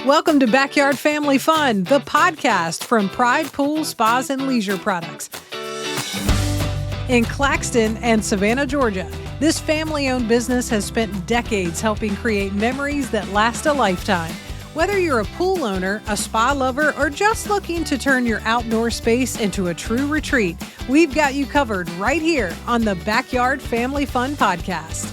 Welcome to Backyard Family Fun, the podcast from Pride Pool Spas and Leisure Products. In Claxton and Savannah, Georgia, this family-owned business has spent decades helping create memories that last a lifetime. Whether you're a pool owner, a spa lover, or just looking to turn your outdoor space into a true retreat, we've got you covered right here on the Backyard Family Fun podcast.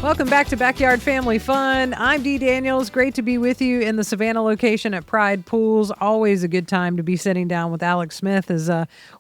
Welcome back to Backyard Family Fun. I'm Dee Daniels. Great to be with you in the Savannah location at Pride Pools. Always a good time to be sitting down with Alex Smith as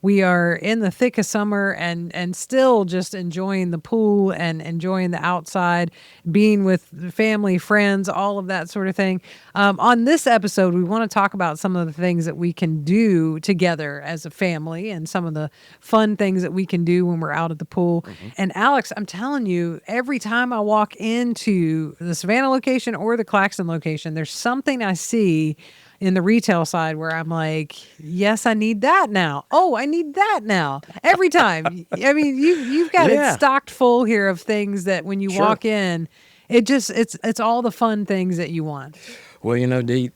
we are in the thick of summer and still just enjoying the pool and enjoying the outside, being with family, friends, all of that sort of thing. On this episode, we want to talk about some of the things that we can do together as a family and some of the fun things that we can do when we're out at the pool. Mm-hmm. And Alex, I'm telling you, every time I walk into the Savannah location or the Claxton location, there's something I see in the retail side where I'm like, yes, I need that now. Oh, I need that now. Every time. I mean, you've got it stocked full here of things that when you walk in, it's all the fun things that you want. Well, you know, Dee,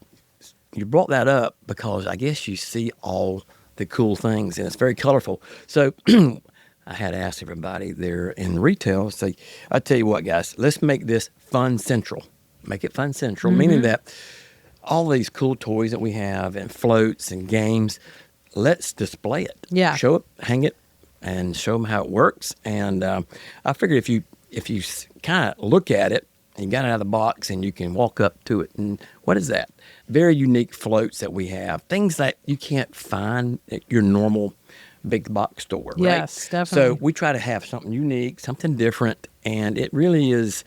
you brought that up because I guess you see all the cool things and it's very colorful. So I had asked everybody there in retail, say, I tell you what, guys, let's make this fun central. Make it fun central, meaning that all these cool toys that we have and floats and games, let's display it. Yeah. Show it, hang it, and show them how it works. And I figured if you kind of look at it, and you got it out of the box and you can walk up to it. And what is that? Very unique floats that we have. Things that you can't find at your normal big box store, right? Yes, definitely. So we try to have something unique, something different, and it really is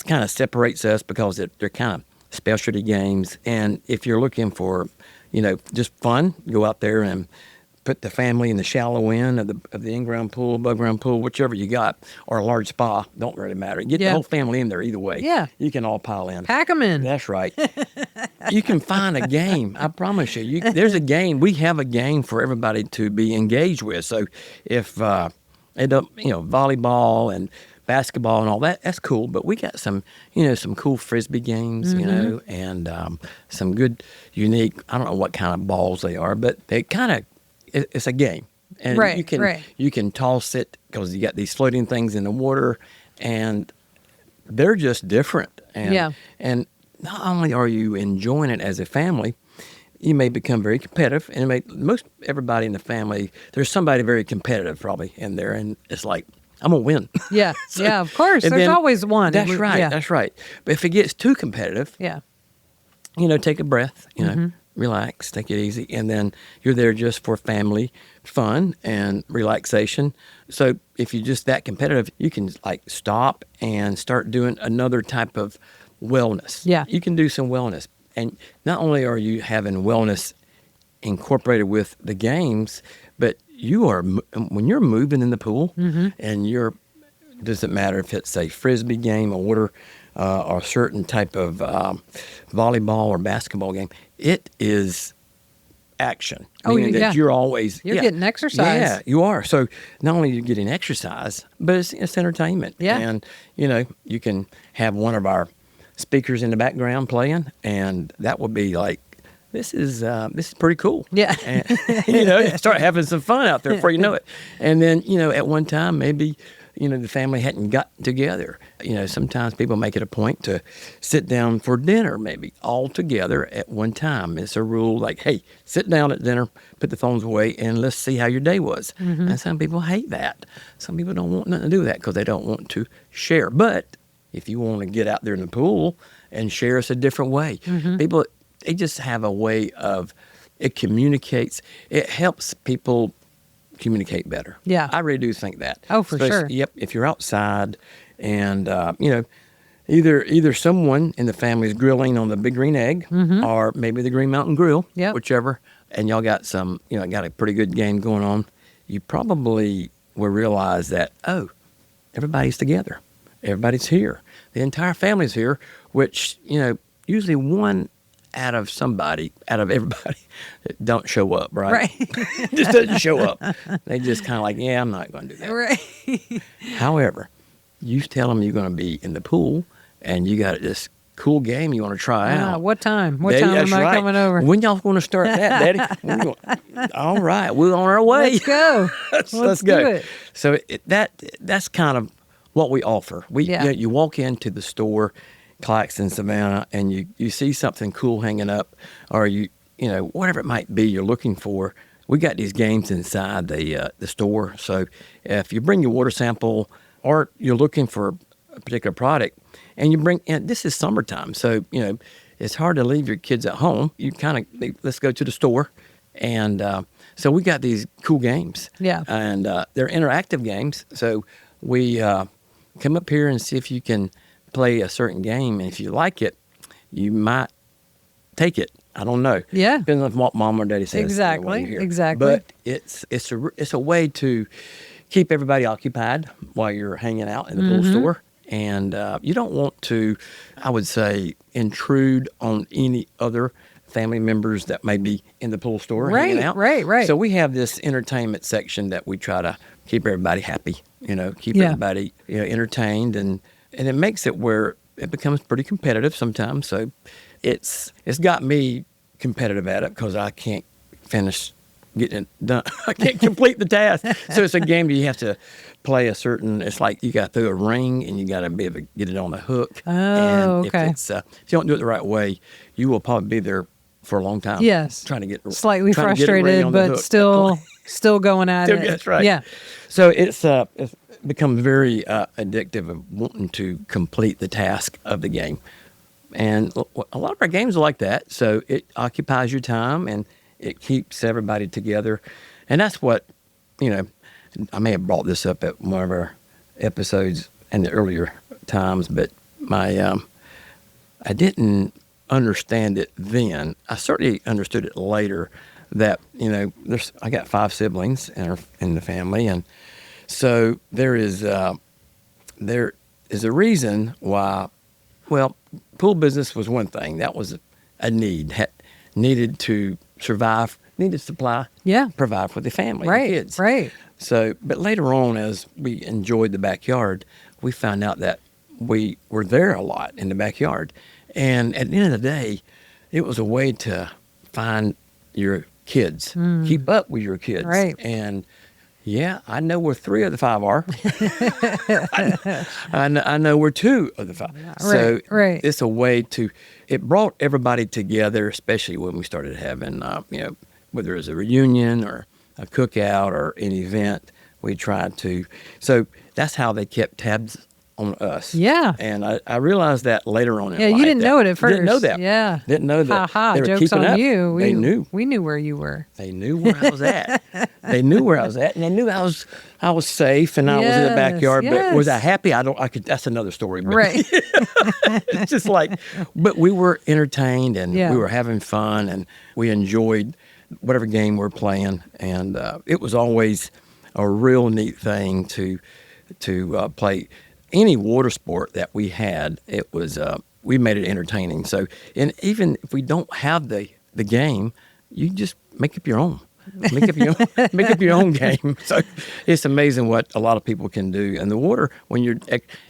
kind of separates us because they're kind of specialty games. And if you're looking for, you know, just fun, go out there and put the family in the shallow end of the in-ground pool, above-ground pool, whichever you got, or a large spa, don't really matter. Get the whole family in there either way. Yeah. You can all pile in. Pack them in. That's right. You can find a game. I promise you. There's a game. We have a game for everybody to be engaged with. So if, volleyball and basketball and all that, that's cool. But we got some cool Frisbee games, and some good, unique, I don't know what kind of balls they are, but they kind of, it's a game, and you can toss it because you got these floating things in the water, and they're just different. And not only are you enjoying it as a family, you may become very competitive, and most everybody in the family, there's somebody very competitive probably in there, and it's like, I'm gonna win. Yeah, So, yeah, of course. There's always one. That's right. Yeah. That's right. But if it gets too competitive, take a breath. Relax, take it easy, and then you're there just for family fun and relaxation. So if you're just that competitive, you can stop and start doing another type of wellness. Yeah. You can do some wellness. And not only are you having wellness incorporated with the games, but when you're moving in the pool and doesn't matter if it's a Frisbee game, a water or a certain type of volleyball or basketball game, it is action. Meaning that you're always... You're getting exercise. Yeah, you are. So not only are you getting exercise, but it's entertainment. Yeah. And, you can have one of our speakers in the background playing, and that will be like, this is pretty cool. Yeah. And, start having some fun out there before you know it. And then, at one time, maybe... the family hadn't got together. Sometimes people make it a point to sit down for dinner, maybe all together at one time. It's a rule like, hey, sit down at dinner, put the phones away, and let's see how your day was. And some people hate that. Some people don't want nothing to do with that because they don't want to share. But if you want to get out there in the pool and share, it's a different way. People, they just have a way of, it communicates, it helps people communicate better. Yeah. I really do think that. Oh, for sure. Yep. If you're outside and, either someone in the family is grilling on the Big Green Egg or maybe the Green Mountain Grill, whichever, and y'all got got a pretty good game going on, you probably will realize that, everybody's together. Everybody's here. The entire family's here, which, usually one out of everybody don't show up, right? Just doesn't show up. They just kind of like, I'm not going to do that. Right. However, you tell them you're going to be in the pool and you got this cool game you want to try out. What time? What time am I coming over? When y'all going to start that, Daddy? All right, we're on our way. Let's go. Let's go. do it. So that's kind of what we offer. You walk into the store, Claxton, Savannah, and you see something cool hanging up, or you know whatever it might be you're looking for. We got these games inside the store. So if you bring your water sample, or you're looking for a particular product, and this is summertime, so it's hard to leave your kids at home. You let's go to the store, and so we got these cool games. Yeah, and they're interactive games. So we come up here and see if you can play a certain game, and if you like it, you might take it. I don't know. Yeah, depends on what mom or daddy says. Exactly. But it's a way to keep everybody occupied while you're hanging out in the pool store. And you don't want to, I would say, intrude on any other family members that may be in the pool store hanging out. Right. So we have this entertainment section that we try to keep everybody happy, keep everybody entertained. And it makes it where it becomes pretty competitive sometimes. So it's got me competitive at it because I can't finish getting it done. I can't complete the task. So it's a game that you have to play it's like you got to throw a ring and you got to be able to get it on the hook. Oh, and okay. If you don't do it the right way, you will probably be there for a long time. Yes. Trying to get slightly frustrated, but still going at it. That's right. Yeah. So it's become very addictive of wanting to complete the task of the game. And a lot of our games are like that. So it occupies your time and it keeps everybody together. And that's what, I may have brought this up at one of our episodes in the earlier times, but I didn't understand it then. I certainly understood it later that, I got 5 siblings in the family. And so there is a reason why, pool business was one thing. That was a need, needed to survive, needed to supply, provide for the family, the kids. Right. So, but later on, as we enjoyed the backyard, we found out that we were there a lot in the backyard. And at the end of the day, it was a way to find your kids, keep up with your kids. Right. And I know where 3 of the 5 are. I know where 2 of the 5. So it's a way it brought everybody together, especially when we started having, whether it was a reunion or a cookout or an event, we tried to. So that's how they kept tabs on us. Yeah. And I realized that later on in life. You didn't know it at first. Didn't know that. Yeah. Didn't know that. They were Joke's keeping on up. you. They knew. We knew where you were. They knew where I was at. They knew where I was at, and they knew I was safe and I was in the backyard. But was I happy? That's another story. But Right. It's just but we were entertained and we were having fun and we enjoyed whatever game we're playing, and it was always a real neat thing to play any water sport that we had. It was we made it entertaining. So, and even if we don't have the game, you just make up your own. Make up your own game. So it's amazing what a lot of people can do. And the water,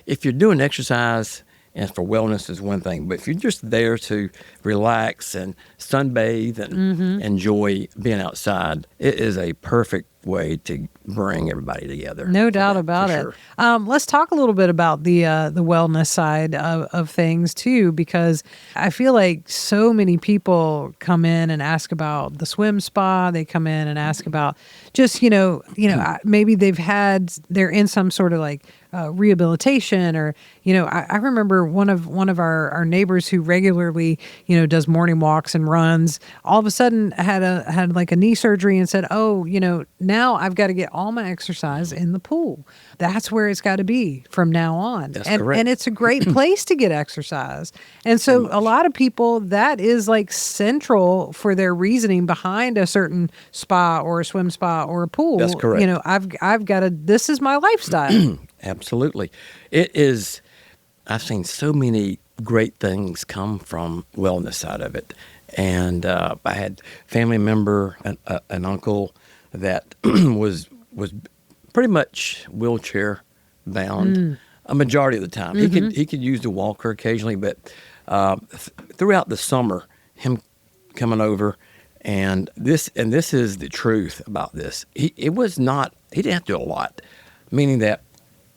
if you're doing exercise and for wellness is one thing, but if you're just there to relax and sunbathe and enjoy being outside, it is a perfect way to bring everybody together. No doubt about it. Sure. Let's talk a little bit about the wellness side of things too, because I feel like so many people come in and ask about the swim spa. They come in and ask about just, maybe they're in some sort of rehabilitation, or, I remember one of our neighbors who regularly, does morning walks and runs, all of a sudden had a knee surgery and said, now I've got to get all my exercise in the pool. That's where it's got to be from now on. That's correct. And it's a great place to get exercise. And so a lot of people, that is central for their reasoning behind a certain spa or a swim spa or a pool. That's correct. I've got to, this is my lifestyle. Absolutely. It is. I've seen so many great things come from wellness side of it. And I had a family member, an uncle that was pretty much wheelchair bound. a majority of the time. He could use the walker occasionally, but throughout the summer, him coming over, and this is the truth about this. He didn't have to do a lot, meaning that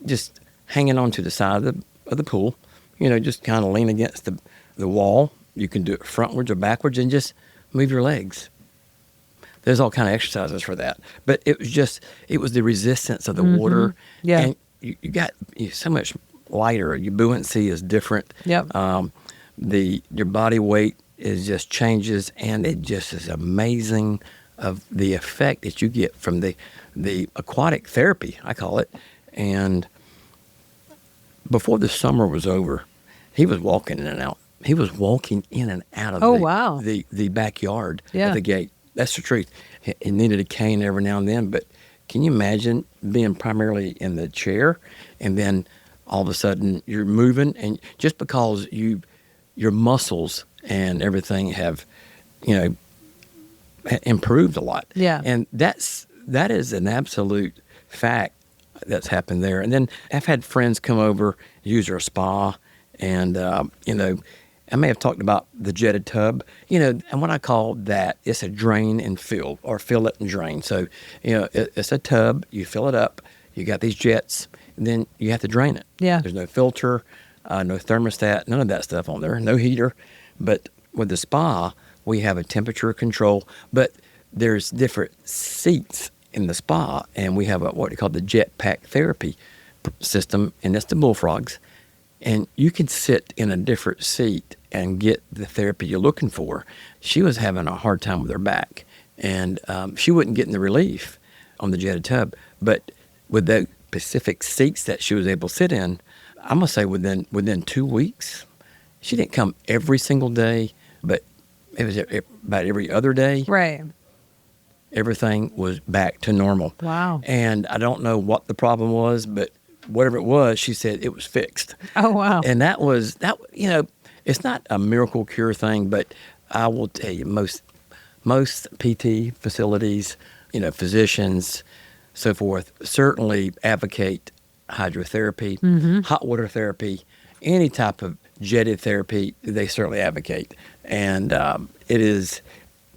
just hanging on to the side of the pool, just kind of lean against the wall. You can do it frontwards or backwards and just move your legs. There's all kind of exercises for that, but it was the resistance of the water. Yeah. And you got so much lighter. Your buoyancy is different. Yep. Your body weight just changes, and it just is amazing of the effect that you get from the aquatic therapy, I call it. And before the summer was over, he was walking in and out. He was walking in and out of the backyard of the gate. That's the truth. He needed a cane every now and then, but can you imagine being primarily in the chair and then all of a sudden you're moving, and just because your muscles and everything have, improved a lot. Yeah. And that is an absolute fact that's happened there. And then I've had friends come over, use our spa, and, I may have talked about the jetted tub, and what I call that, it's a drain and fill, or fill it and drain. So, it's a tub, you fill it up, you got these jets, and then you have to drain it. Yeah. There's no filter, no thermostat, none of that stuff on there, no heater. But with the spa, we have a temperature control, but there's different seats in the spa, and we have what we call the jet pack therapy system, and that's the bullfrogs. And you can sit in a different seat and get the therapy you're looking for. She was having a hard time with her back, and she wasn't getting the relief on the jetted tub. But with the specific seats that she was able to sit in, I'm going to say within 2 weeks, she didn't come every single day, but it was about every other day. Right. Everything was back to normal. Wow. And I don't know what the problem was, but whatever it was, she said it was fixed. Oh, wow. And that, it's not a miracle cure thing, but I will tell you, most PT facilities, physicians, so forth, certainly advocate hydrotherapy, hot water therapy, any type of jetted therapy, they certainly advocate. And it is,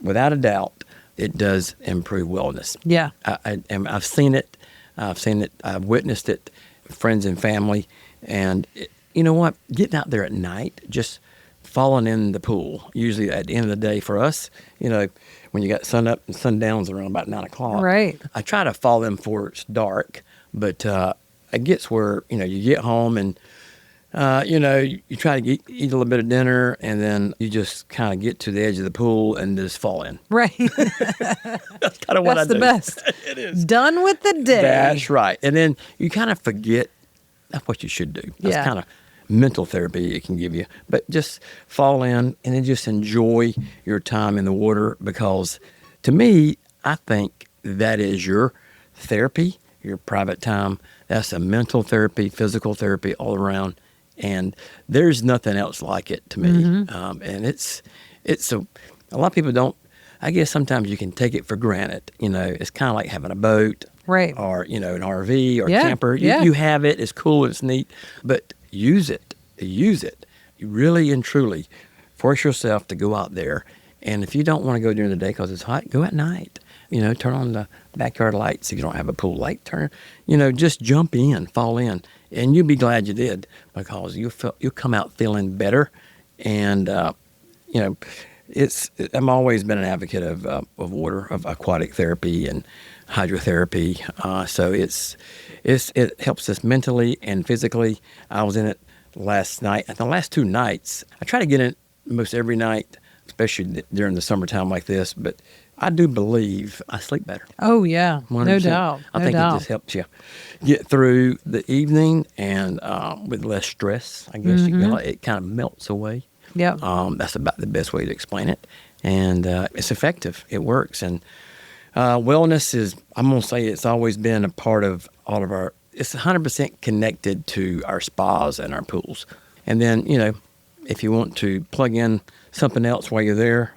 without a doubt, it does improve wellness. Yeah. I've seen it. I've witnessed it, friends and family. And you know what? Getting out there at night, just falling in the pool, usually at the end of the day for us, when you got sun up and sundowns around about 9 o'clock. Right. I try to fall in before it's dark, but it gets where, you get home and, you try to eat a little bit of dinner, and then you just kind of get to the edge of the pool and just fall in. Right. That's kind of what I do. That's the best. It is. Done with the day. That's right. And then you kind of forget that's what you should do. That's kind of mental therapy it can give you. But just fall in and then just enjoy your time in the water, because to me, I think that is your therapy, your private time. That's a mental therapy, physical therapy all around. And there's nothing else like it to me. And it's a lot of people don't, I guess sometimes you can take it for granted. It's kind of like having a boat. Right. Or, an RV or camper. You have it. It's cool. It's neat. But use it. Use it. You really and truly force yourself to go out there. And if you don't want to go during the day because it's hot, go at night. Turn on the backyard lights. If you don't have a pool light, just jump in, fall in. And you'll be glad you did, because you'll come out feeling better. And, I'm always been an advocate of water, of aquatic therapy and hydrotherapy. So it helps us mentally and physically. I was in it last night. The last 2 nights, I try to get in it most every night, especially during the summertime like this. But I do believe I sleep better. Oh, yeah. 100%. No doubt. I think it just helps you get through the evening and with less stress, I guess. It kind of melts away. Yeah. That's about the best way to explain it. And it's effective. It works. And wellness is, I'm going to say, it's always been a part of all of our, it's 100% connected to our spas and our pools. And then, if you want to plug in something else while you're there,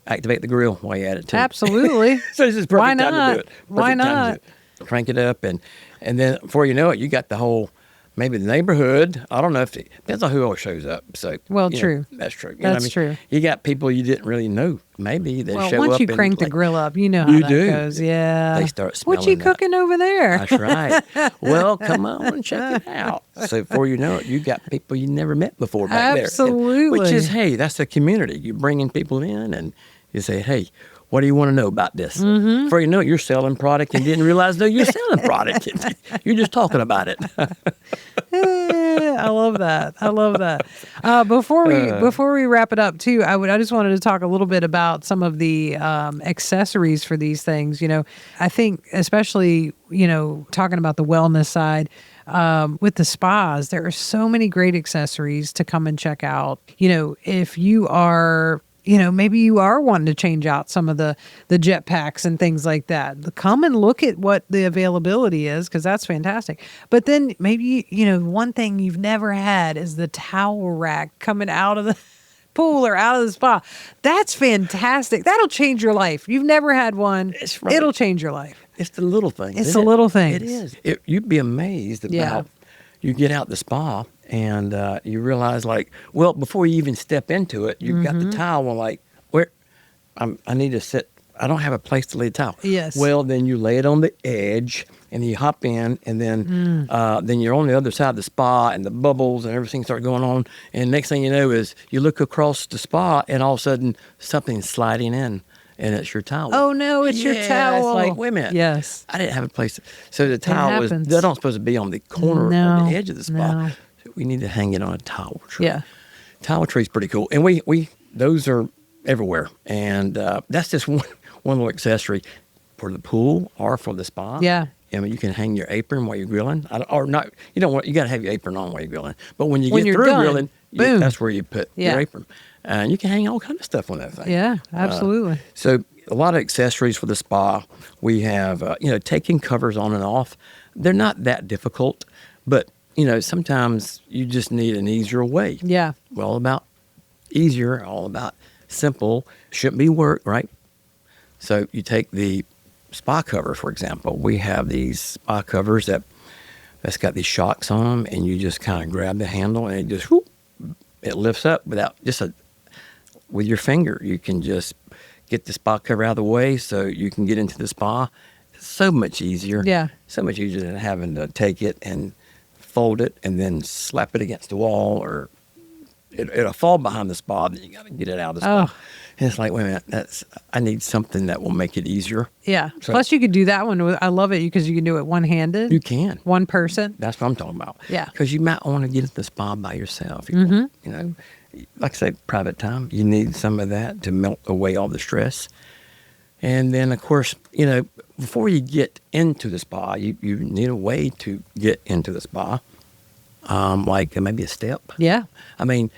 activate the grill while you're at it too. Absolutely. So this is perfect Why time not? to do it. Why not? Crank it up, and then before you know it, you got the whole maybe the neighborhood. I don't know if it depends on who else shows up. So, Well, you know, true. that's true. You know what That's true. You got people you didn't really know. Maybe they Well, show once up you and, crank the like, grill up, you know how you that do. goes. Yeah. They start smelling What you that. cooking over there? That's right. Well, come on, check it out. So before you know it, you got people you never met before back there. Absolutely. Which is, hey, that's the community. You're bringing people in and you say, hey, what do you want to know about this? Before you know it, you're selling product and didn't realize, no, you're selling product. You're just talking about it. I love that. I love that. Before we wrap it up, too, I just wanted to talk a little bit about some of the accessories for these things. You know, I think especially talking about the wellness side. With the spas, there are so many great accessories to come and check out. You know, if you are, maybe you are wanting to change out some of the jet packs and things like that. Come and look at what the availability is, because that's fantastic. But then maybe, one thing you've never had is the towel rack coming out of the pool or out of the spa. That's fantastic. That'll change your life. You've never had one. It's right. It'll change your life. It's the little things. It's the little things. It is. You'd be amazed about, you get out the spa and you realize, like, well, before you even step into it, you've got the towel, like, where I need to sit. I don't have a place to lay the towel. Yes. Well, then you lay it on the edge and you hop in, and then you're on the other side of the spa and the bubbles and everything start going on. And next thing you know is you look across the spa and all of a sudden something's sliding in. And it's your towel. Oh, no, it's your towel. It's like, wait a minute. Yes. I didn't have a place. So the towel they're not supposed to be on the corner or the edge of the spa. No. So we need to hang it on a towel tree. Yeah. Towel tree is pretty cool. And we those are everywhere. And that's just one little accessory for the pool or for the spa. Yeah. I mean, you can hang your apron while you're grilling. Or not, you don't want, you got to have your apron on while you're grilling. But when you get through grilling, that's where you put your apron. And you can hang all kind of stuff on that thing. Yeah, absolutely. So a lot of accessories for the spa. We have, taking covers on and off. They're not that difficult, but, sometimes you just need an easier way. Yeah. We're all about easier, all about simple. Shouldn't be work, right? So you take the spa cover, for example. We have these spa covers that's got these shocks on them, and you just kind of grab the handle and it just, it lifts up without with your finger. You can just get the spa cover out of the way so you can get into the spa. It's so much easier. Yeah. So much easier than having to take it and fold it and then slap it against the wall, or it'll fall behind the spa, then you got to get it out of the spa. Oh. And it's like, wait a minute, I need something that will make it easier. Yeah. So, plus, you could do that one. I love it because you can do it one-handed. You can. One person. That's what I'm talking about. Yeah. Because you might want to get into the spa by yourself. Like I say, private time. You need some of that to melt away all the stress. And then, of course, before you get into the spa, you need a way to get into the spa, like maybe a step. Yeah. I mean,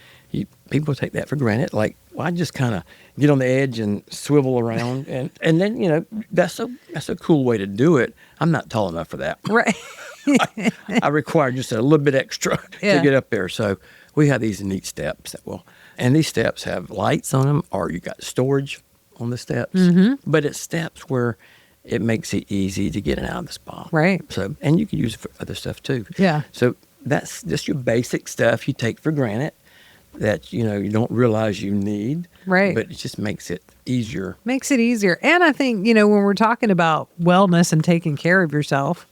people take that for granted. Like, well, I just kind of get on the edge and swivel around, and then that's a cool way to do it. I'm not tall enough for that. Right. I require just a little bit extra to get up there. So we have these neat steps and these steps have lights on them, or you got storage on the steps. But it's steps where it makes it easy to get in and out of the spa. Right. So, and you can use it for other stuff too. Yeah. So that's just your basic stuff you take for granted that, you don't realize you need. Right. But it just makes it easier. Makes it easier. And I think, when we're talking about wellness and taking care of yourself,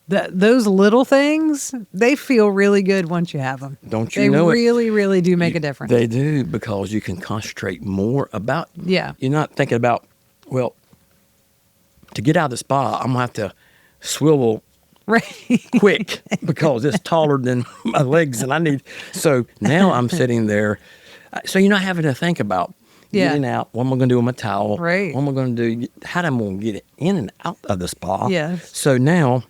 those little things, they feel really good once you have them. Don't you know it? They really, really do make a difference. They do, because you can concentrate more about. Yeah. You're not thinking about, well, to get out of the spa, I'm going to have to swivel right quick because it's taller than my legs and I need. So now I'm sitting there. So you're not having to think about getting out. What am I going to do with my towel? Right. What am I going to do? How am I going to get in and out of the spa? Yes. So now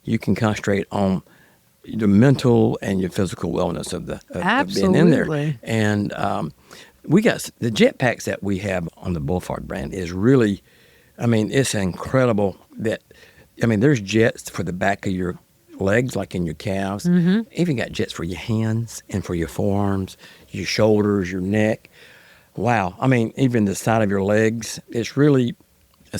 you can concentrate on the mental and your physical wellness of being in there. And we got the jet packs that we have on the Bullfrog brand is really, it's incredible that, there's jets for the back of your legs, like in your calves. Even got jets for your hands and for your forearms, your shoulders, your neck. Wow. Even the side of your legs. It's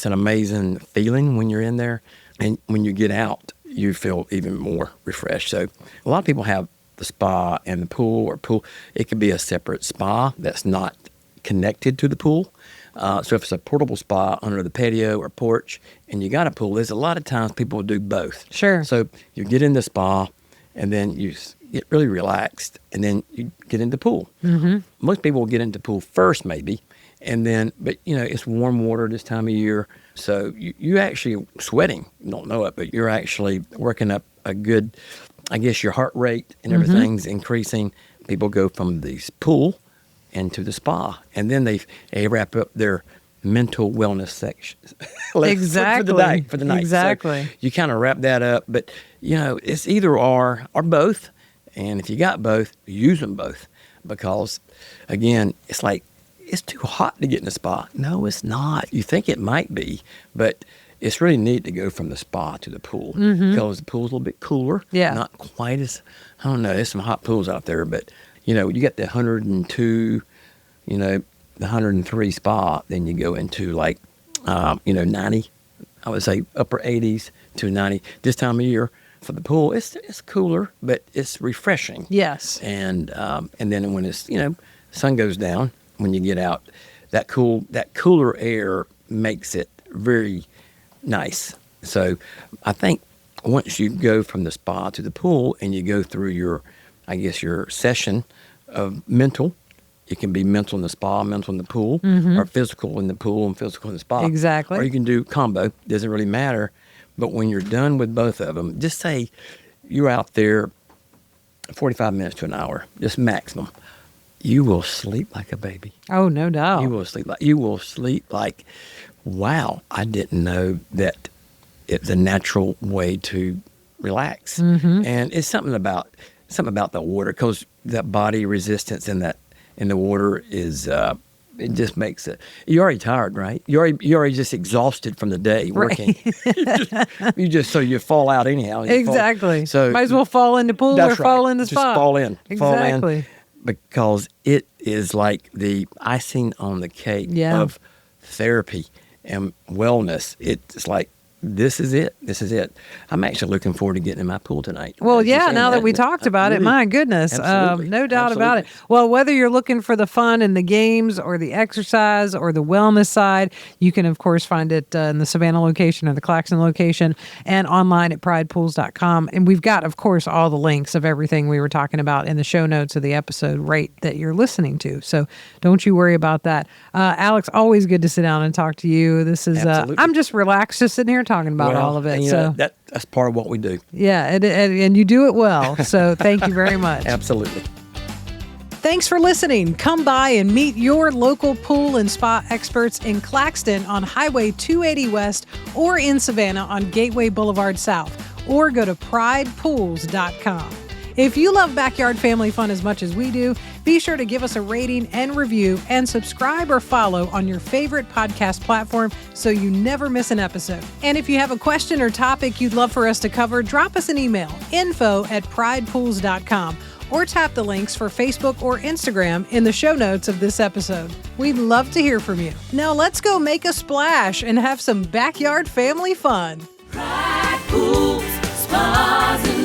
an amazing feeling when you're in there. And when you get out, you feel even more refreshed. So a lot of people have the spa and the pool, or pool. It could be a separate spa that's not connected to the pool. So if it's a portable spa under the patio or porch and you got a pool, there's a lot of times people will do both. Sure. So you get in the spa and then you get really relaxed and then you get into pool. Mm-hmm. Most people will get into pool first maybe, and then, but it's warm water this time of year. So you actually sweating, you don't know it, but you're actually working up a good, I guess your heart rate and everything's increasing. People go from the pool into the spa, and then they wrap up their mental wellness section. Exactly. For the night. Exactly. So you kind of wrap that up, but it's either or both. And if you got both, use them both, because again, it's like, it's too hot to get in the spa. No, it's not. You think it might be, but it's really neat to go from the spa to the pool, because the pool's a little bit cooler. Yeah. Not quite as, I don't know, there's some hot pools out there, but you get the 102, the 103 spa, then you go into like, 90, I would say upper 80s to 90. This time of year for the pool, it's cooler, but it's refreshing. Yes. And then when it's, sun goes down, when you get out, that cooler air makes it very nice. So I think once you go from the spa to the pool and you go through your session of mental, it can be mental in the spa, mental in the pool, or physical in the pool and physical in the spa. Exactly. Or you can do combo. Doesn't really matter. But when you're done with both of them, just say you're out there 45 minutes to an hour, just maximum. You will sleep like a baby. Oh, no doubt. You will sleep like, wow, I didn't know that it's a natural way to relax. And it's something about the water, because that body resistance in the water is it just makes it. You're already tired, right? You're already just exhausted from the day working. Right. So you fall out anyhow. Exactly. So might as well fall in the pool or fall in the spa. Just fall in. Exactly. Fall in, because it is like the icing on the cake of therapy and wellness. It's like, this is it. This is it. I'm actually looking forward to getting in my pool tonight. Well, yeah, now that we talked about it, my goodness. No doubt about it. Well, whether you're looking for the fun and the games or the exercise or the wellness side, you can, of course, find it in the Savannah location or the Claxton location and online at pridepools.com. And we've got, of course, all the links of everything we were talking about in the show notes of the episode right that you're listening to. So don't you worry about that. Alex, always good to sit down and talk to you. This is, I'm just relaxed, just sitting here talking about all of it. So that's part of what we do. Yeah, and you do it well. So thank you very much. Absolutely. Thanks for listening. Come by and meet your local pool and spa experts in Claxton on Highway 280 West or in Savannah on Gateway Boulevard South, or go to pridepools.com. If you love backyard family fun as much as we do, be sure to give us a rating and review, and subscribe or follow on your favorite podcast platform so you never miss an episode. And if you have a question or topic you'd love for us to cover, drop us an email, info@pridepools.com, or tap the links for Facebook or Instagram in the show notes of this episode. We'd love to hear from you. Now let's go make a splash and have some backyard family fun. Pride Pools, Spas and